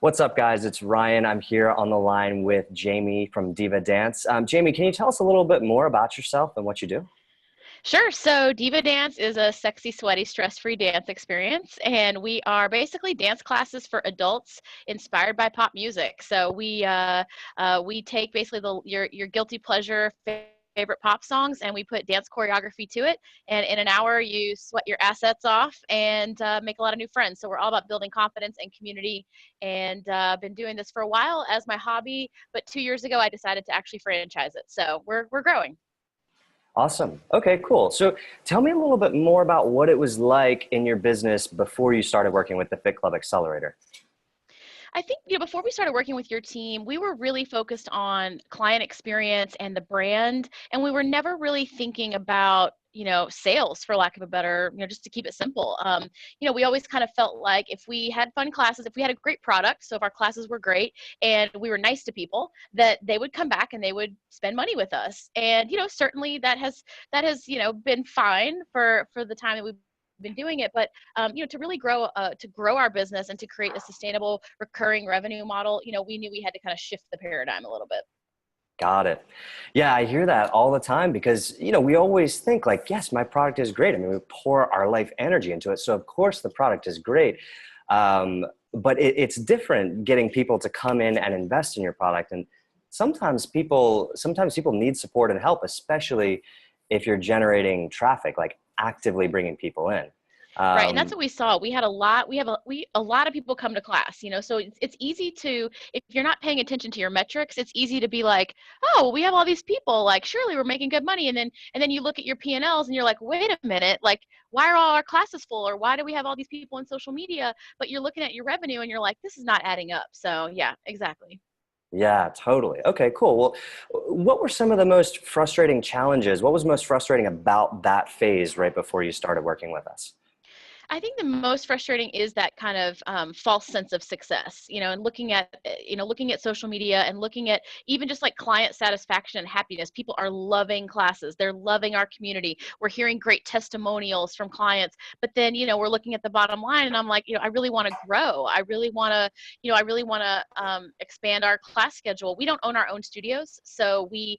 What's up, guys? It's Ryan. I'm here on the line with Jamie from Diva Dance. Jamie, can you tell us a little bit more about yourself and what you do? Sure. So Diva Dance is a sexy, sweaty, stress-free dance experience, and we are basically dance classes for adults inspired by pop music. So we take basically your guilty pleasure favorite pop songs, and we put dance choreography to it. And in an hour, you sweat your assets off and make a lot of new friends. So we're all about building confidence and community. And been doing this for a while as my hobby, but 2 years ago I decided to actually franchise it. So we're growing. Awesome. Okay, cool. So tell me a little bit more about what it was like in your business before you started working with the FitClub Accelerator. I think, before we started working with your team, we were really focused on client experience and the brand, and we were never really thinking about, sales, for lack of a better, just to keep it simple. We always kind of felt like if we had fun classes, if we had a great product, so if our classes were great and we were nice to people, that they would come back and they would spend money with us. And, certainly that has been fine for the time that we've been doing it, but to really grow our business and to create a sustainable recurring revenue model, we knew we had to kind of shift the paradigm a little bit. Got it. Yeah, I hear that all the time because, we always think like, yes, my product is great. I mean, we pour our life energy into it. So of course the product is great. But it's different getting people to come in and invest in your product. And sometimes people need support and help, especially if you're generating traffic, like actively bringing people in. Right, and that's what we saw. We had a lot of people come to class, so it's easy to, if you're not paying attention to your metrics, it's easy to be like, oh, we have all these people, like surely we're making good money, and then you look at your P&Ls and you're like, wait a minute, like why are all our classes full, or why do we have all these people on social media? But you're looking at your revenue and you're like, this is not adding up. So yeah, exactly. Yeah, totally. Okay, cool. Well, what were some of the most frustrating challenges? What was most frustrating about that phase right before you started working with us? I think the most frustrating is that kind of false sense of success, and looking at social media and looking at even just like client satisfaction and happiness. People are loving classes. They're loving our community. We're hearing great testimonials from clients, but then, we're looking at the bottom line and I'm like, I really want to grow. I really want to expand our class schedule. We don't own our own studios. So we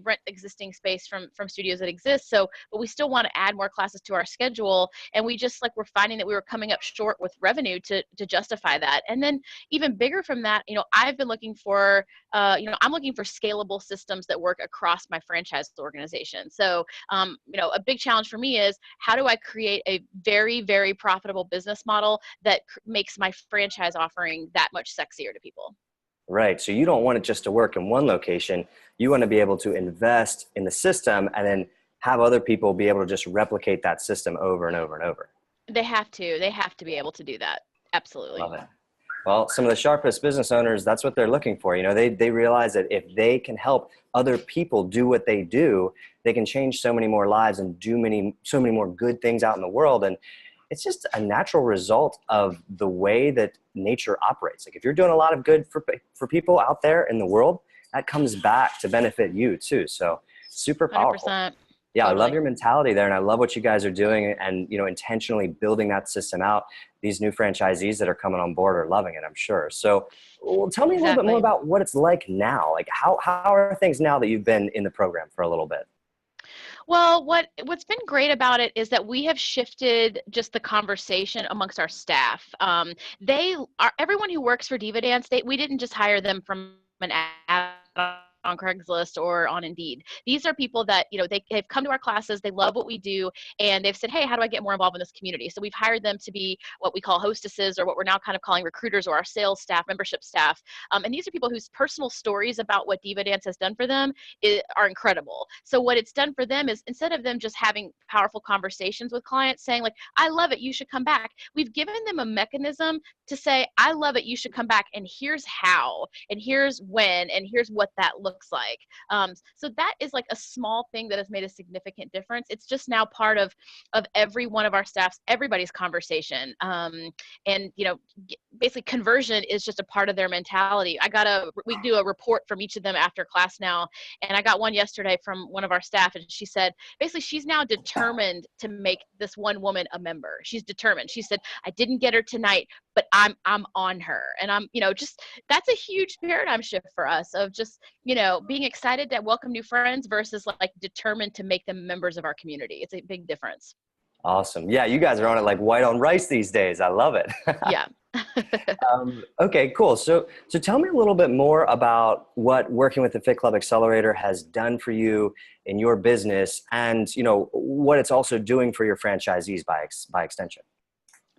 rent existing space from studios that exist. So, but we still want to add more classes to our schedule. And we just like we're finding that we were coming up short with revenue to justify that. And then even bigger from that, I've been looking for I'm looking for scalable systems that work across my franchise organization. So a big challenge for me is how do I create a very, very profitable business model that makes my franchise offering that much sexier to people. Right. So you don't want it just to work in one location. You want to be able to invest in the system and then have other people be able to just replicate that system over and over and over. They have to be able to do that. Absolutely. Love it. Well, some of the sharpest business owners, that's what they're looking for. They realize that if they can help other people do what they do, they can change so many more lives and do so many more good things out in the world. And it's just a natural result of the way that nature operates. Like if you're doing a lot of good for people out there in the world, that comes back to benefit you too. So super powerful. 100%. Yeah, I Totally. love your mentality there, and I love what you guys are doing and, intentionally building that system out. These new franchisees that are coming on board are loving it, I'm sure. So well, tell me a little bit more Exactly. about what it's like now. Like how are things now that you've been in the program for a little bit? Well, what's been great about it is that we have shifted just the conversation amongst our staff. They are everyone who works for Diva Dance. We didn't just hire them from an ad on Craigslist or on Indeed. These are people that, they've come to our classes, they love what we do, and they've said, hey, how do I get more involved in this community? So we've hired them to be what we call hostesses, or what we're now kind of calling recruiters, or our sales staff, membership staff. And these are people whose personal stories about what Diva Dance has done for them are incredible. So what it's done for them is, instead of them just having powerful conversations with clients saying like, I love it, you should come back, we've given them a mechanism to say, I love it, you should come back, and here's how, and here's when, and here's what that looks like. So that is like a small thing that has made a significant difference. It's just now part of every one of our staffs, everybody's conversation. And basically conversion is just a part of their mentality. We do a report from each of them after class now, and I got one yesterday from one of our staff, and she said basically she's now determined to make this one woman a member. She's determined. She said, I didn't get her tonight, but I'm on her, and I'm, just, that's a huge paradigm shift for us of just, being excited to welcome new friends versus like determined to make them members of our community. It's a big difference. Awesome. Yeah, you guys are on it like white on rice these days. I love it. Yeah. Okay, cool. So tell me a little bit more about what working with the Fit Club Accelerator has done for you in your business, and what it's also doing for your franchisees by extension.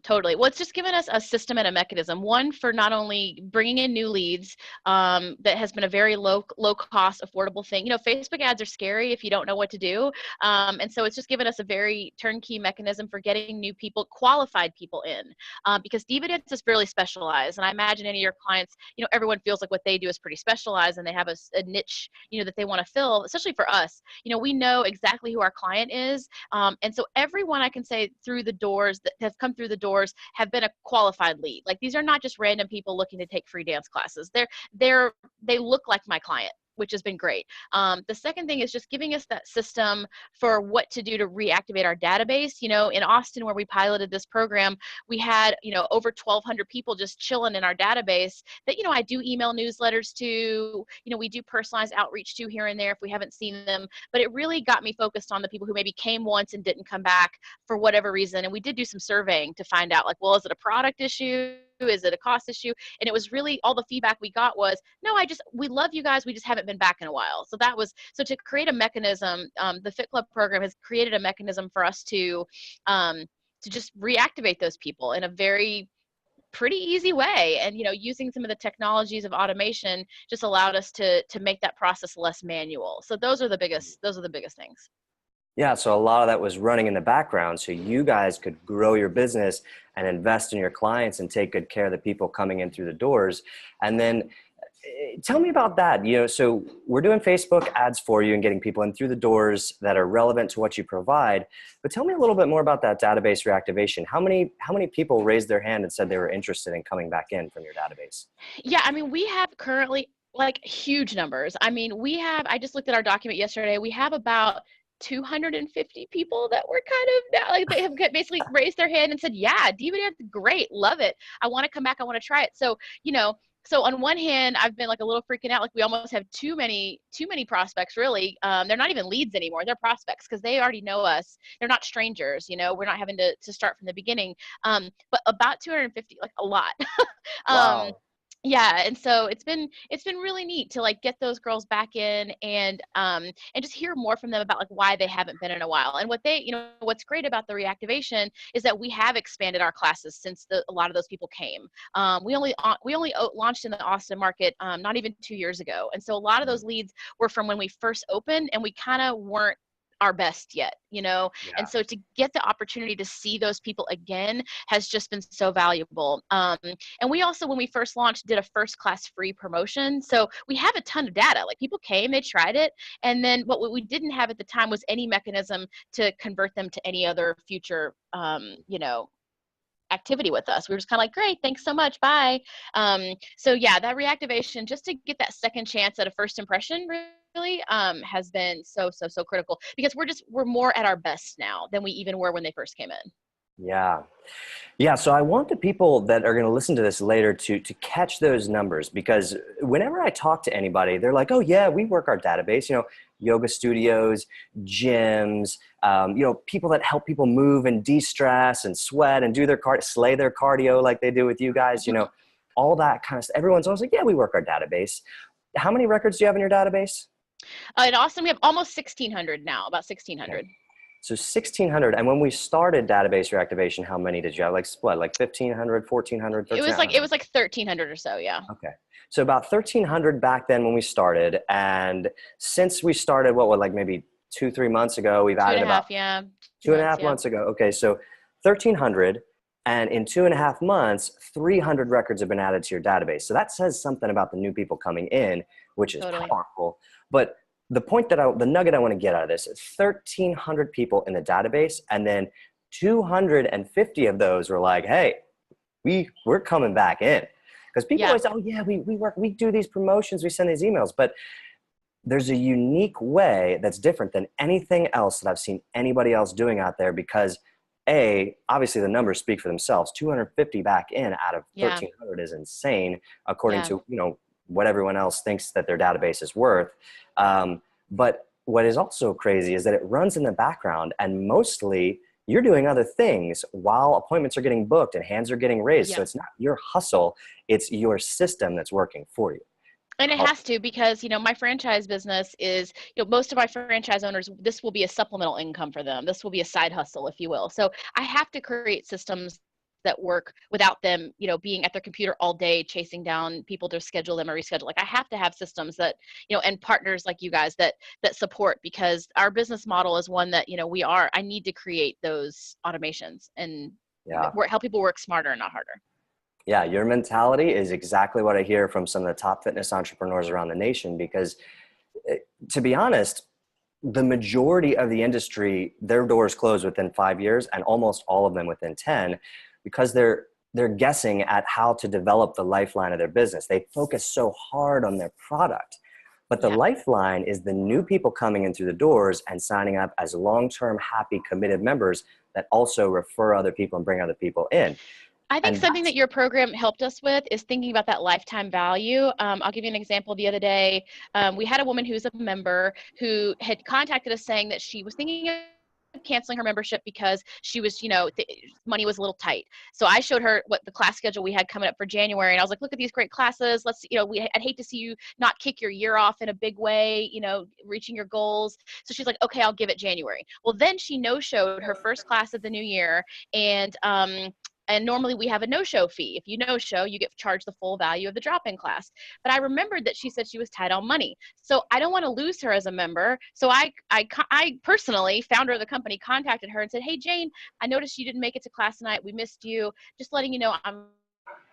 Totally. Well, it's just given us a system and a mechanism. One, for not only bringing in new leads, that has been a very low cost, affordable thing. Facebook ads are scary if you don't know what to do. And so it's just given us a very turnkey mechanism for getting new people, qualified people in, because Diva Dance is fairly specialized. And I imagine any of your clients, everyone feels like what they do is pretty specialized and they have a niche, that they want to fill, especially for us. We know exactly who our client is. And so everyone, I can say, through the doors that have come through the doors have been a qualified lead. Like, these are not just random people looking to take free dance classes. They look like my client, which has been great. The second thing is just giving us that system for what to do to reactivate our database. In Austin, where we piloted this program, we had, over 1,200 people just chilling in our database that, I do email newsletters to, we do personalized outreach to here and there if we haven't seen them. But it really got me focused on the people who maybe came once and didn't come back for whatever reason. And we did do some surveying to find out, like, well, is it a product issue? Is it a cost issue? And it was really, all the feedback we got was, no, we love you guys. We just haven't been back in a while. So to create a mechanism, the Fit Club program has created a mechanism for us to just reactivate those people in a very pretty easy way. And, using some of the technologies of automation just allowed us to make that process less manual. So those are the biggest things. Yeah, so a lot of that was running in the background so you guys could grow your business and invest in your clients and take good care of the people coming in through the doors. And then tell me about that. So we're doing Facebook ads for you and getting people in through the doors that are relevant to what you provide. But tell me a little bit more about that database reactivation. How many people raised their hand and said they were interested in coming back in from your database? Yeah, I mean, we have currently like huge numbers. I mean, I just looked at our document yesterday. We have about 250 people that were kind of now, like, they have basically raised their hand and said, yeah, Diva Dance, great, love it. I want to come back. I want to try it. So, so on one hand, I've been like a little freaking out. Like, we almost have too many prospects, really. They're not even leads anymore. They're prospects because they already know us. They're not strangers. We're not having to start from the beginning. But about 250, like, a lot. Wow. Yeah, and so it's been really neat to like get those girls back in and just hear more from them about like why they haven't been in a while. And what's great about the reactivation is that we have expanded our classes since a lot of those people came. We only launched in the Austin market not even 2 years ago, and so a lot of those leads were from when we first opened, and we kind of weren't our best yet, Yeah. and so to get the opportunity to see those people again has just been so valuable. And we also, when we first launched, did a first class free promotion. So we have a ton of data. Like, people came, they tried it, and then what we didn't have at the time was any mechanism to convert them to any other future, activity with us. We were just kind of like, great, thanks so much, bye. So yeah, that reactivation, just to get that second chance at a first impression, really has been so critical, because we're more at our best now than we even were when they first came in. Yeah. So I want the people that are going to listen to this later to catch those numbers, because whenever I talk to anybody, they're like, oh yeah, we work our database, yoga studios, gyms, people that help people move and de-stress and sweat and do slay their cardio like they do with you guys, all that kind of stuff. Everyone's always like, yeah, we work our database. How many records do you have in your database? In Austin, we have almost 1,600 now, about 1,600. Okay. So 1,600. And when we started database reactivation, how many did you have? Like 1,500, 1,400, 1,300? It was like 1,300 or so, yeah. Okay. So about 1,300 back then when we started. And since we started, like maybe 2-3 months ago, we've added about 2.5 months ago. Okay. So 1,300. And in 2.5 months, 300 records have been added to your database. So that says something about the new people coming in, which is powerful. But the nugget I want to get out of this is 1,300 people in the database, and then 250 of those were like, hey, we're coming back in. Because people always say, oh yeah, we do these promotions, we send these emails, but there's a unique way that's different than anything else that I've seen anybody else doing out there, because Obviously the numbers speak for themselves. 250 back in out of Yeah. 1,300 is insane, according Yeah. to, what everyone else thinks that their database is worth. But what is also crazy is that it runs in the background, and mostly you're doing other things while appointments are getting booked and hands are getting raised. Yeah. So it's not your hustle, it's your system that's working for you. And it has to, because, my franchise business is, most of my franchise owners, this will be a supplemental income for them. This will be a side hustle, if you will. So I have to create systems that work without them, being at their computer all day, chasing down people to schedule them or reschedule. Like, I have to have systems that, and partners like you guys that support, because our business model is one that, I need to create those automations and help people work smarter and not harder. Yeah, your mentality is exactly what I hear from some of the top fitness entrepreneurs around the nation, because to be honest, the majority of the industry, their doors close within 5 years, and almost all of them within 10, because they're guessing at how to develop the lifeline of their business. They focus so hard on their product. But the lifeline is the new people coming in through the doors and signing up as long-term, happy, committed members that also refer other people and bring other people in. I think something that your program helped us with is thinking about that lifetime value. I'll give you an example. The other day, we had a woman who's a member who had contacted us saying that she was thinking of canceling her membership because she was, money was a little tight. So I showed her what the class schedule we had coming up for January. And I was like, look at these great classes. Let's, I'd hate to see you not kick your year off in a big way, reaching your goals. So she's like, okay, I'll give it January. Well, then she no-showed her first class of the new year. And normally we have a no-show fee. If you no-show, you get charged the full value of the drop-in class. But I remembered that she said she was tight on money. So I don't want to lose her as a member. So I personally, founder of the company, contacted her and said, hey, Jane, I noticed you didn't make it to class tonight. We missed you. Just letting you know, I'm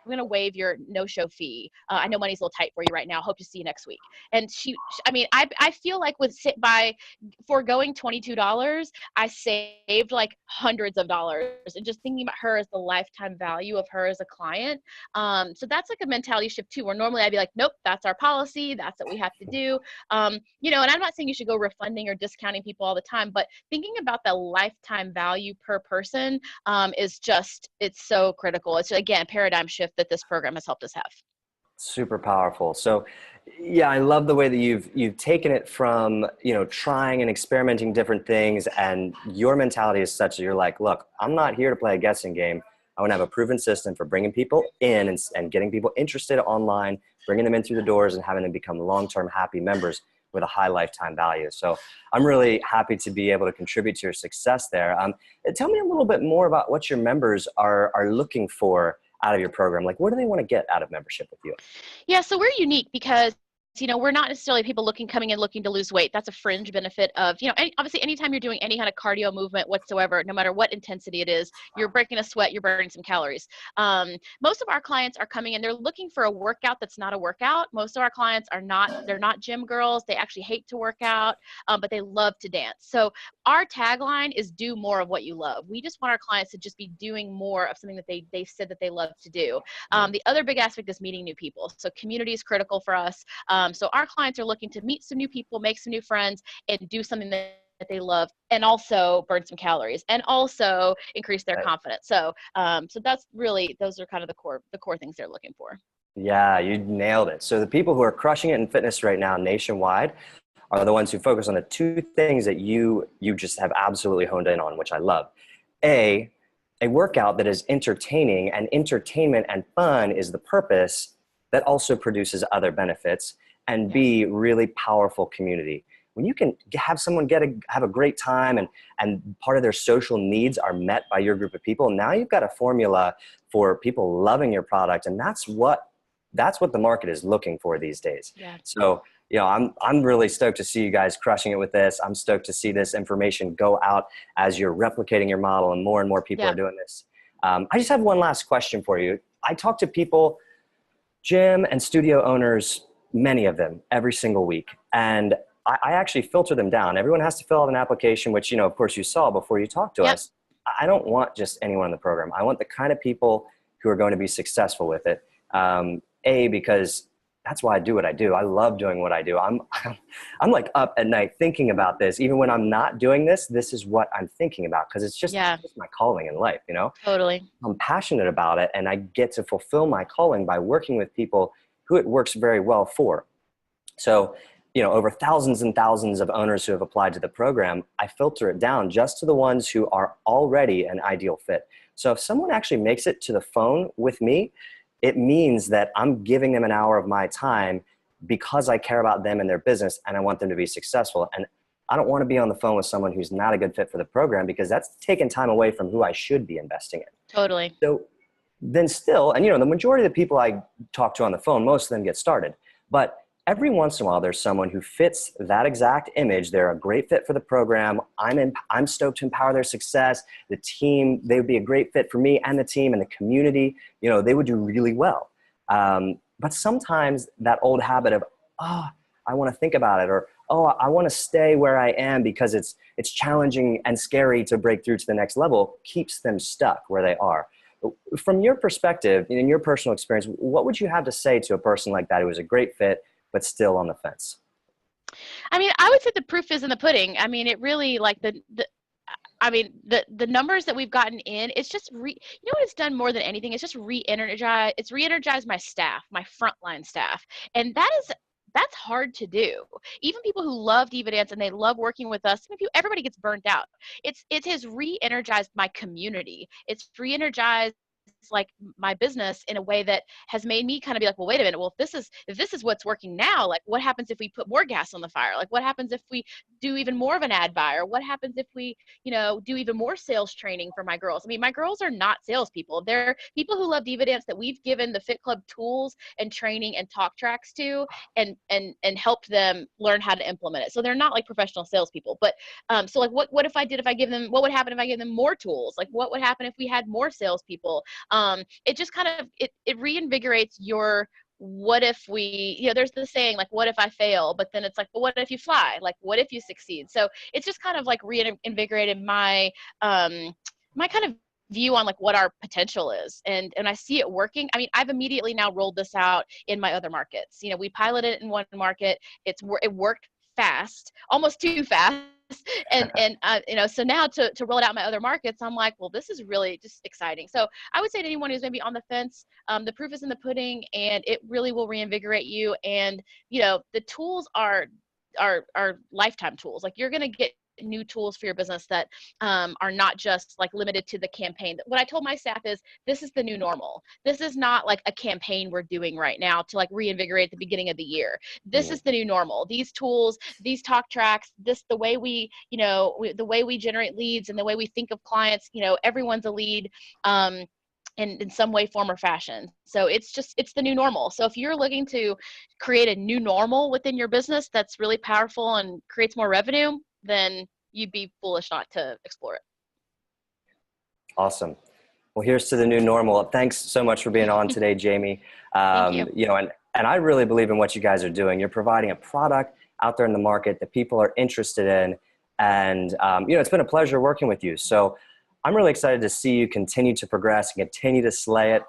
going to waive your no-show fee. I know money's a little tight for you right now. Hope to see you next week. And I feel like by foregoing $22, I saved like hundreds of dollars, and just thinking about her as the lifetime value of her as a client. So that's like a mentality shift too, where normally I'd be like, nope, that's our policy. That's what we have to do. And I'm not saying you should go refunding or discounting people all the time, but thinking about the lifetime value per person it's so critical. It's, again, paradigm shift that this program has helped us have. Super powerful. So yeah, I love the way that you've taken it from, trying and experimenting different things, and your mentality is such that you're like, look, I'm not here to play a guessing game. I want to have a proven system for bringing people in and getting people interested online, bringing them in through the doors and having them become long-term happy members with a high lifetime value. So I'm really happy to be able to contribute to your success there. Tell me a little bit more about what your members are looking for out of your program. Like, what do they want to get out of membership with you? Yeah, so we're unique because we're not necessarily people coming in looking to lose weight. That's a fringe benefit of, obviously anytime you're doing any kind of cardio movement whatsoever, no matter what intensity it is, you're breaking a sweat, you're burning some calories. Most of our clients are coming in, they're looking for a workout that's not a workout. Most of our clients they're not gym girls. They actually hate to work out, but they love to dance. So our tagline is do more of what you love. We just want our clients to just be doing more of something that they said that they love to do. The other big aspect is meeting new people. So community is critical for us. So our clients are looking to meet some new people, make some new friends, and do something that they love, and also burn some calories, and also increase their confidence. So, that's really, those are kind of the core things they're looking for. Yeah, you nailed it. So the people who are crushing it in fitness right now nationwide are the ones who focus on the two things that you just have absolutely honed in on, which I love. A workout that is entertaining, and entertainment and fun is the purpose that also produces other benefits. And B, really powerful community. When you can have someone have a great time and part of their social needs are met by your group of people, now you've got a formula for people loving your product, and that's what the market is looking for these days. Yeah. So, I'm really stoked to see you guys crushing it with this. I'm stoked to see this information go out as you're replicating your model and more people are doing this. I just have one last question for you. I talk to people, gym and studio owners, many of them, every single week. And I actually filter them down. Everyone has to fill out an application, which, of course you saw before you talked to us. I don't want just anyone in the program. I want the kind of people who are going to be successful with it. Because that's why I do what I do. I love doing what I do. I'm like up at night thinking about this. Even when I'm not doing this, this is what I'm thinking about, because it's just Yeah, my calling in life, you know? totally. I'm passionate about it, and I get to fulfill my calling by working with people who it works very well for. So, you know, over thousands and thousands of owners who have applied to the program, I filter it down just to the ones who are already an ideal fit. So if someone actually makes it to the phone with me, it means that I'm giving them an hour of my time because I care about them and their business, and I want them to be successful. And I don't want to be on the phone with someone who's not a good fit for the program, because that's taking time away from who I should be investing in. Totally. So then still, and you know, the majority of the people I talk to on the phone, most of them get started. But every once in a while, there's someone who fits that exact image. They're a great fit for the program. I'm stoked to empower their success. The team, they would be a great fit for me and the team and the community. You know, they would do really well. But sometimes that old habit of, oh, I want to think about it, or, oh, I want to stay where I am because it's challenging and scary to break through to the next level, keeps them stuck where they are. From your perspective, in your personal experience, what would you have to say to a person like that who is a great fit but still on the fence? I mean, I would say the proof is in the pudding. I mean, it really, like, the numbers that we've gotten in, it's just you know what it's done more than anything? It's just re-energized my staff, my frontline staff. And that's hard to do. Even people who love Diva Dance and they love working with us, everybody gets burnt out. It has re-energized my community. It's re-energized like my business in a way that has made me kind of be like, well, wait a minute. Well, if this is what's working now, like what happens if we put more gas on the fire? Like what happens if we do even more of an ad buy? Or what happens if we, do even more sales training for my girls? I mean, my girls are not salespeople. They're people who love Diva Dance that we've given the Fit Club tools and training and talk tracks to, and helped them learn how to implement it. So they're not like professional salespeople. But so like what would happen if I give them more tools? Like what would happen if we had more salespeople? It just kind of, it reinvigorates your, what if we, there's the saying like, what if I fail? But then it's like, well, what if you fly? Like, what if you succeed? So it's just kind of like reinvigorated my, my kind of view on like what our potential is. And I see it working. I mean, I've immediately now rolled this out in my other markets. We piloted it in one market. It worked fast, almost too fast. And so now to roll it out in my other markets, I'm like, well, this is really just exciting. So I would say to anyone who's maybe on the fence, the proof is in the pudding, and it really will reinvigorate you. And the tools are lifetime tools. Like you're going to get new tools for your business that are not just like limited to the campaign. What I told my staff is, this is the new normal. This is not like a campaign we're doing right now to like reinvigorate the beginning of the year. This is the new normal. These tools, these talk tracks, the way we, the way we generate leads and the way we think of clients, everyone's a lead. In some way, form, or fashion. So it's the new normal. So if you're looking to create a new normal within your business that's really powerful and creates more revenue, then you'd be foolish not to explore it. Awesome. Well, here's to the new normal. Thanks so much for being on today, Jamie. Thank you. And I really believe in what you guys are doing. You're providing a product out there in the market that people are interested in. And, it's been a pleasure working with you. So I'm really excited to see you continue to progress and continue to slay it.